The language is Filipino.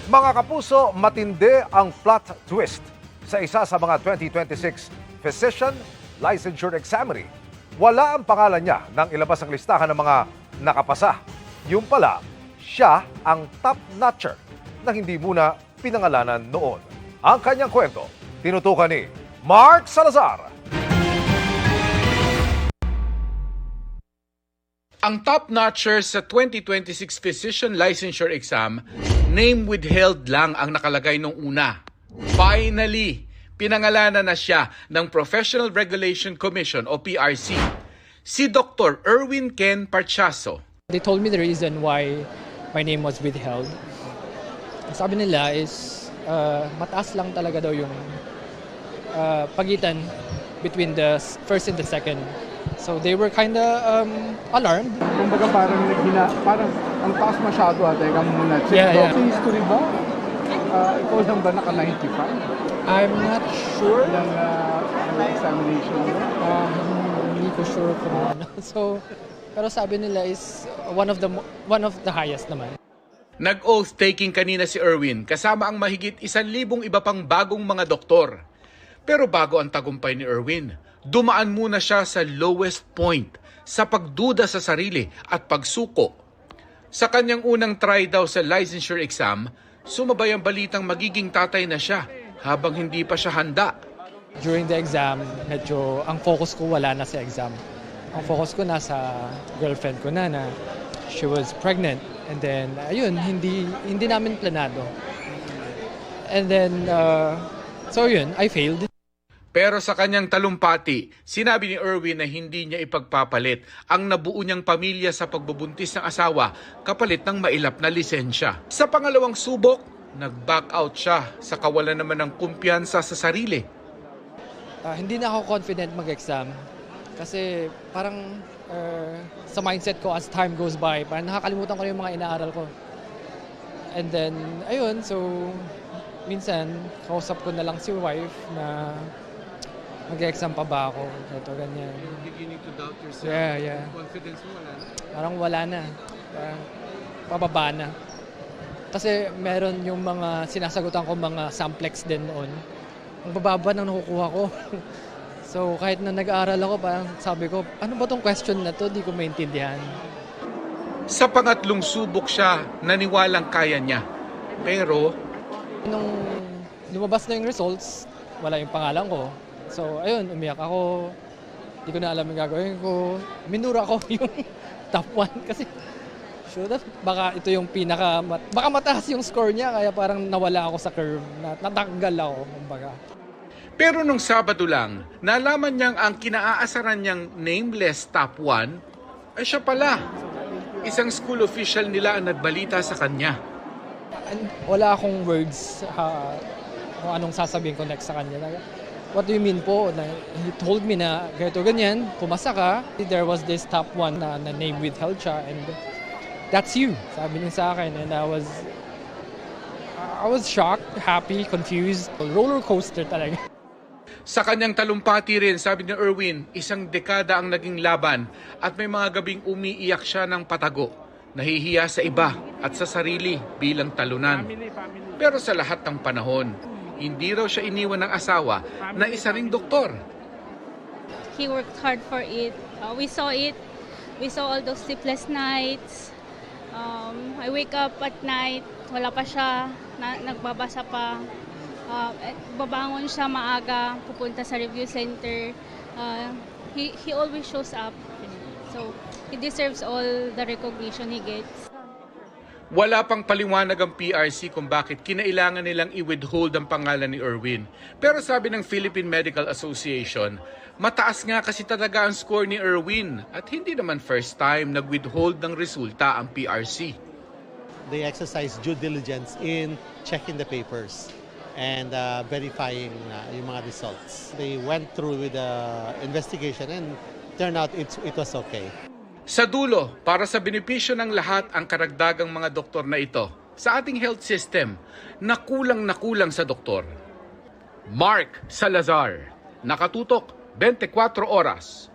Mga kapuso, matindi ang plot twist sa isa sa mga 2026 Physician Licensure Examinee. Wala ang pangalan niya nang ilabas ang listahan ng mga nakapasa. Yung pala, siya ang top-notcher na hindi muna pinangalanan noon. Ang kanyang kwento, tinutukan ni Mark Salazar. Ang top-notcher sa 2026 Physician Licensure Exam, name withheld lang ang nakalagay nung una. Finally, pinangalanan na siya ng Professional Regulation Commission o PRC, si Dr. Erwin Ken Parchaso. They told me the reason why my name was withheld. Sabi nila is mataas lang talaga daw yung pagitan between the first and the second. So they were kinda alarmed. Kumbaga parang ang taas masyado teka muna. Check Yeah. sa history ba? Ikaw lang ba naka 95? I'm not sure. Ng examination mo? Hindi ko sure kung ano. So, pero sabi nila is one of the highest naman. Nag-oath taking kanina si Erwin kasama ang mahigit 1,000 iba pang bagong mga doktor. Pero bago ang tagumpay ni Erwin, dumaan muna siya sa lowest point sa pagduda sa sarili at pagsuko. Sa kanyang unang try daw sa licensure exam, sumabay ang balitang magiging tatay na siya habang hindi pa siya handa. During the exam, medyo ang focus ko wala na sa exam. Ang focus ko nasa girlfriend ko na she was pregnant. And then, ayun, hindi namin planado. And then, so yun, I failed. Pero sa kanyang talumpati, sinabi ni Erwin na hindi niya ipagpapalit ang nabuo niyang pamilya sa pagbubuntis ng asawa kapalit ng mailap na lisensya. Sa pangalawang subok, nag-back out siya sa kawalan naman ng kumpiyansa sa sarili. Hindi na ako confident mag-exam kasi parang sa mindset ko as time goes by, parang nakakalimutan ko na yung mga inaaral ko. And then, ayun, so minsan, kausap ko na lang si wife na mag-exam pa ba ako? Ito, ganyan. You're beginning to doubt yourself. Yeah. Confidence mo wala na? Parang wala na. Parang pababa na. Kasi meron yung mga sinasagutan ko mga samplex din noon. Ang bababa na nakukuha ko. So kahit na nag-aaral ako, parang sabi ko, ano ba tong question na to? Di ko maintindihan. Sa pangatlong subok siya, naniwalang kaya niya. Pero Nung lumabas na yung results, wala yung pangalan ko. So ayun, umiyak ako. Di ko na alam yung gagawin ko. Minura ko yung top 1 kasi baka ito yung baka mataas yung score niya kaya parang nawala ako sa curve. Natanggal ako, kumbaga. Pero nung Sabado lang, nalaman niyang ang kinaaasaran niyang nameless top 1 ay siya pala. Isang school official nila ang nagbalita sa kanya. And wala akong words kung anong sasabihin ko next sa kanya. What do you mean po? He told me na ganito ganyan, pumasa ka. There was this top 1 na name withheld siya and that's you. Sabi niya sa akin and I was shocked, happy, confused. Roller coaster talaga. Sa kanyang talumpati rin, sabi ni Erwin, isang dekada ang naging laban at may mga gabing umiiyak siya ng patago. Nahihiya sa iba at sa sarili bilang talunan. Pero sa lahat ng panahon, hindi raw siya iniwan ng asawa na isa ring doktor. He worked hard for it. We saw it. We saw all those sleepless nights. I wake up at night, wala pa siya, nagbabasa pa. Babangon siya maaga, pupunta sa review center. He always shows up. So, he deserves all the recognition he gets. Wala pang paliwanag ang PRC kung bakit kinailangan nilang i-withhold ang pangalan ni Erwin. Pero sabi ng Philippine Medical Association, mataas nga kasi talaga ang score ni Erwin at hindi naman first time nag-withhold ng resulta ang PRC. They exercise due diligence in checking the papers and verifying yung mga results. They went through with the investigation and turned out it was okay. Sa dulo, para sa benepisyo ng lahat ang karagdagang mga doktor na ito sa ating health system na kulang sa doktor. Mark Salazar, nakatutok 24 oras.